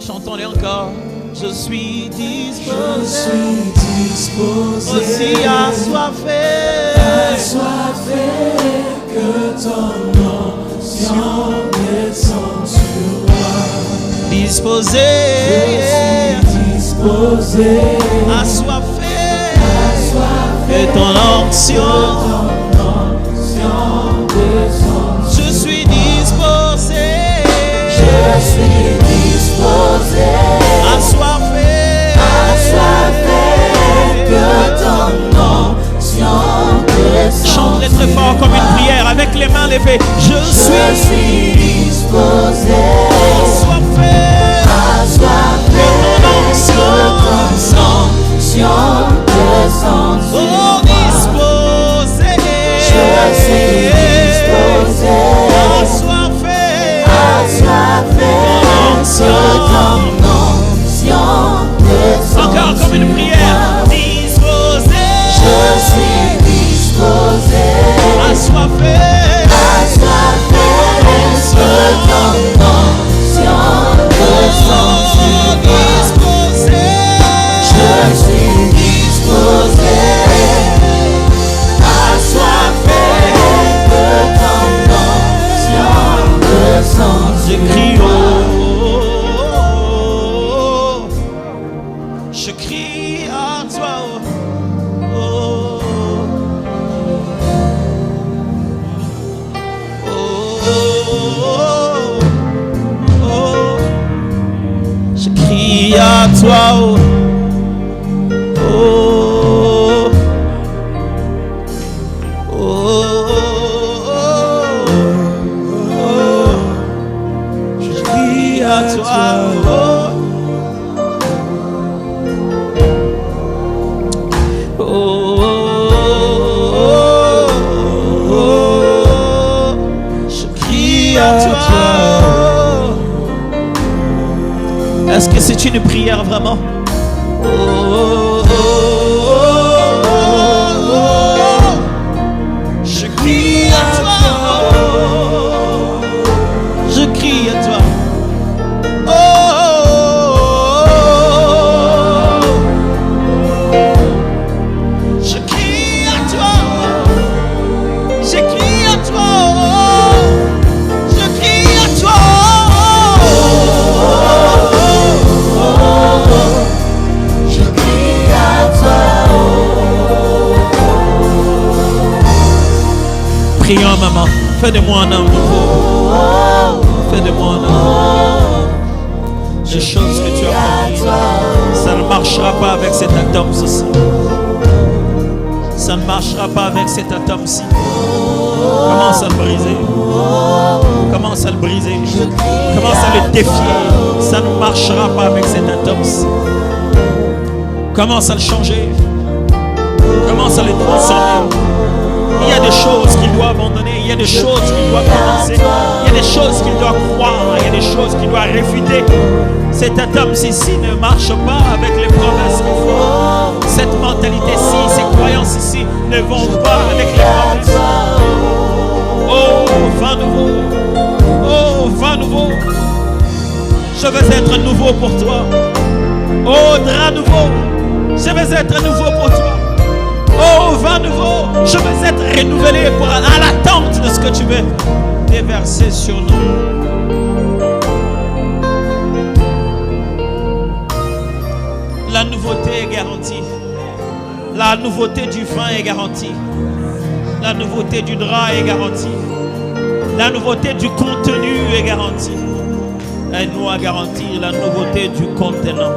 Chantons-les encore. Je suis disposé. Je suis disposé. Aussi assoiffé. Assoiffé que ton onction descende sur moi. Disposé. Je suis disposé. Assoiffé. Assoiffé Que ton onction. Je suis disposé. Je suis disposé. Assoiffé. Assoiffé que ton onction descende. Chante-les très fort comme une prière avec les mains levées. Je suis disposé. Assoiffé. Assoiffé que ton onction descende. Oh, disposé. Je suis disposé. Assoiffé. Assoiffé que ton onction descende. Encore comme une prière. Disposé. Je suis disposé. Assoiffé. Assoiffé que ton onction descende sur moi. Disposé. Je suis disposé. Assoiffé que ton onction descende Je sur crie moi. oh, je crie à toi oh, je crie à toi oh, je crie à toi je crie à toi. Est-ce que c'est une prière vraiment? Je crie à toi. Je crie à toi. Je crie à toi. Je crie à toi. Je crie à toi. Je crie à toi. Prions, maman. Fais de moi un homme nouveau. Fais de moi un homme. Les choses que tu as promis, ça ne marchera pas avec cet atome-ci. Ça ne marchera pas avec cet atome-ci. Commence à le briser. Commence à le briser. Commence à le défier. Ça ne marchera pas avec cet atome-ci. Commence à le changer. Commence à le transformer. Il y a des choses qu'il doit abandonner. Il y a des choses qu'il doit commencer. Il y a des choses qu'il doit croire. Il y a des choses qu'il doit réfuter. Cet atome-ci ne marche pas avec les promesses qu'il faut. Cette mentalité-ci, ces croyances-ci ne vont pas avec les promesses. Oh, vent nouveau. Oh, vent nouveau. Je veux être nouveau pour toi. Oh, drap nouveau. Je veux être nouveau pour toi. Oh, vent nouveau. Je veux être renouvelé à l'attente de ce que tu veux déverser sur nous. La nouveauté est garantie. La nouveauté du vin est garantie. La nouveauté du drap est garantie. La nouveauté du contenu est garantie. Aide-nous à garantir la nouveauté du contenant.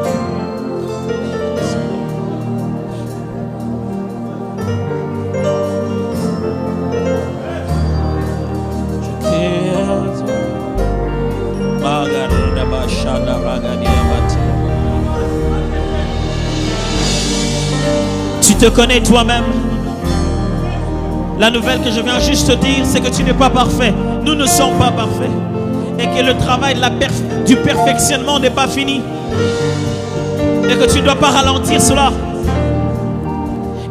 Tu te connais toi-même. La nouvelle que je viens juste te dire, c'est que tu n'es pas parfait. Nous ne sommes pas parfaits. Et que le travail du perfectionnement n'est pas fini. Et que tu ne dois pas ralentir cela.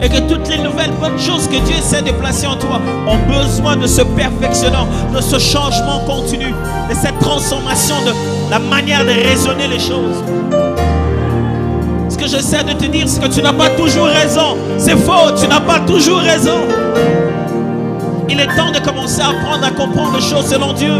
Et que toutes les nouvelles bonnes choses que Dieu essaie de placer en toi ont besoin de ce perfectionnement, de ce changement continu, de cette transformation de la manière de raisonner les choses. Ce que j'essaie de te dire, c'est que tu n'as pas toujours raison. C'est faux, tu n'as pas toujours raison. Il est temps de commencer à apprendre à comprendre les choses selon Dieu.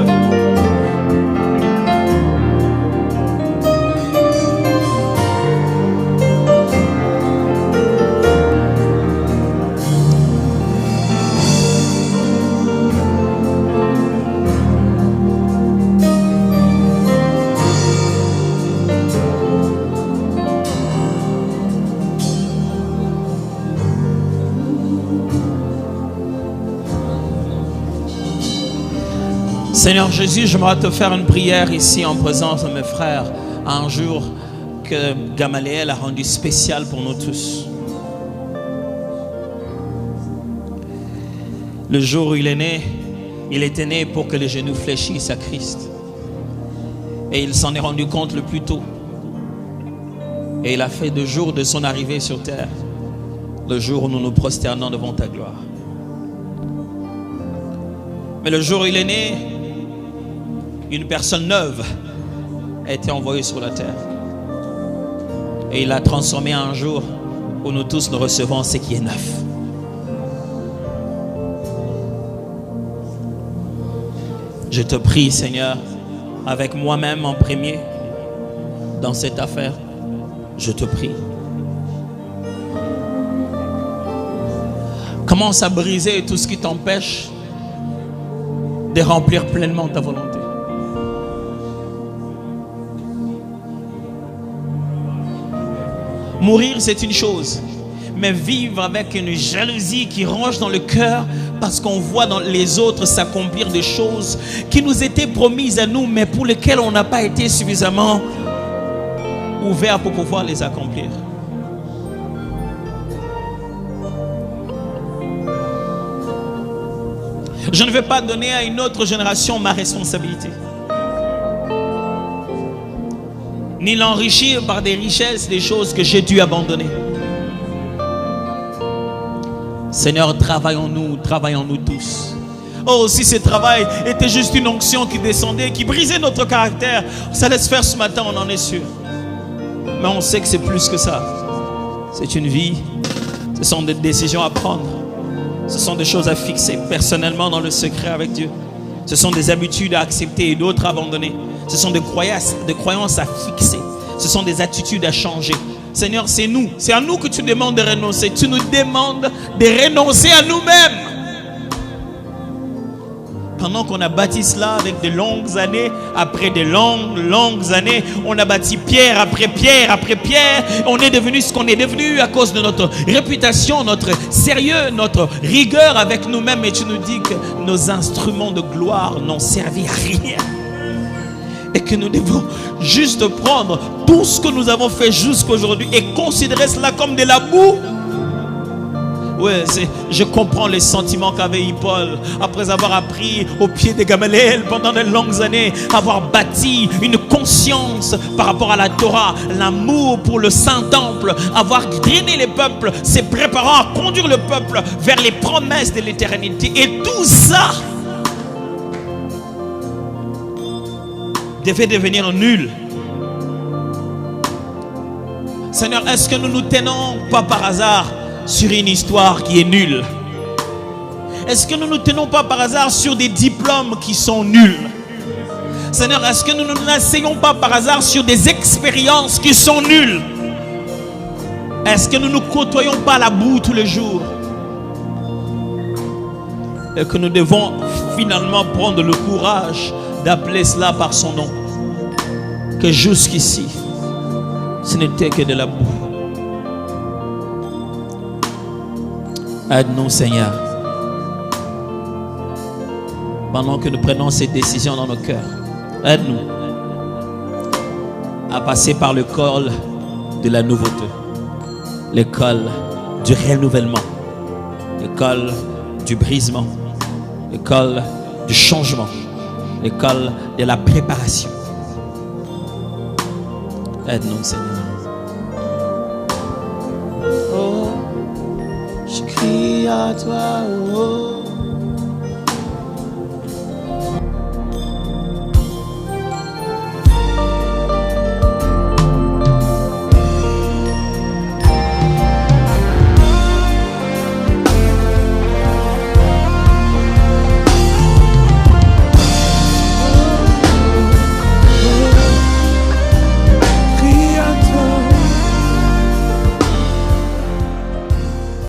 Seigneur Jésus, j'aimerais te faire une prière ici en présence de mes frères à un jour que Gamaliel a rendu spécial pour nous tous. Le jour où il est né, il était né pour que les genoux fléchissent à Christ. Et il s'en est rendu compte le plus tôt. Et il a fait le jour de son arrivée sur terre, le jour où nous nous prosternons devant ta gloire. Mais le jour où il est né, une personne neuve a été envoyée sur la terre. Et il a transformé un jour où nous tous nous recevons ce qui est neuf. Je te prie, Seigneur, avec moi-même en premier, dans cette affaire, je te prie. Commence à briser tout ce qui t'empêche de remplir pleinement ta volonté. Mourir, c'est une chose, mais vivre avec une jalousie qui ronge dans le cœur parce qu'on voit dans les autres s'accomplir des choses qui nous étaient promises à nous, mais pour lesquelles on n'a pas été suffisamment ouvert pour pouvoir les accomplir. Je ne vais pas donner à une autre génération ma responsabilité, ni l'enrichir par des richesses, des choses que j'ai dû abandonner. Seigneur, travaillons-nous tous. Oh, si ce travail était juste une onction qui descendait, qui brisait notre caractère, ça laisse faire ce matin, on en est sûr. Mais on sait que c'est plus que ça. C'est une vie, ce sont des décisions à prendre. Ce sont des choses à fixer personnellement dans le secret avec Dieu. Ce sont des habitudes à accepter et d'autres à abandonner. Ce sont des croyances à fixer. Ce sont des attitudes à changer. Seigneur, c'est nous. C'est à nous que tu demandes de renoncer. Tu nous demandes de renoncer à nous-mêmes. Pendant qu'on a bâti cela avec de longues années, après de longues années, on a bâti pierre après pierre après pierre. On est devenu ce qu'on est devenu à cause de notre réputation, notre sérieux, notre rigueur avec nous-mêmes. Et tu nous dis que nos instruments de gloire n'ont servi à rien. Et que nous devons juste prendre tout ce que nous avons fait jusqu'aujourd'hui et considérer cela comme de la boue. Ouais, je comprends les sentiments qu'avait eu Paul après avoir appris au pied de Gamaliel pendant de longues années, avoir bâti une conscience par rapport à la Torah, l'amour pour le Saint-Temple, avoir drainé les peuples, se préparant à conduire le peuple vers les promesses de l'éternité. Et tout ça devait devenir nul. Seigneur, est-ce que nous nous tenons pas par hasard sur une histoire qui est nulle? Est-ce que nous ne nous tenons pas par hasard sur des diplômes qui sont nuls? Seigneur, est-ce que nous ne nous asseyons pas par hasard sur des expériences qui sont nulles? Est-ce que nous ne côtoyons pas la boue tous les jours? Et que nous devons finalement prendre le courage d'appeler cela par son nom. Que jusqu'ici, ce n'était que de la boue. Aide-nous, Seigneur, pendant que nous prenons ces décisions dans nos cœurs. Aide-nous à passer par l'école de la nouveauté, l'école du renouvellement, l'école du brisement, l'école du changement, l'école de la préparation. Aide-nous, Seigneur. Oh. à toi, oh.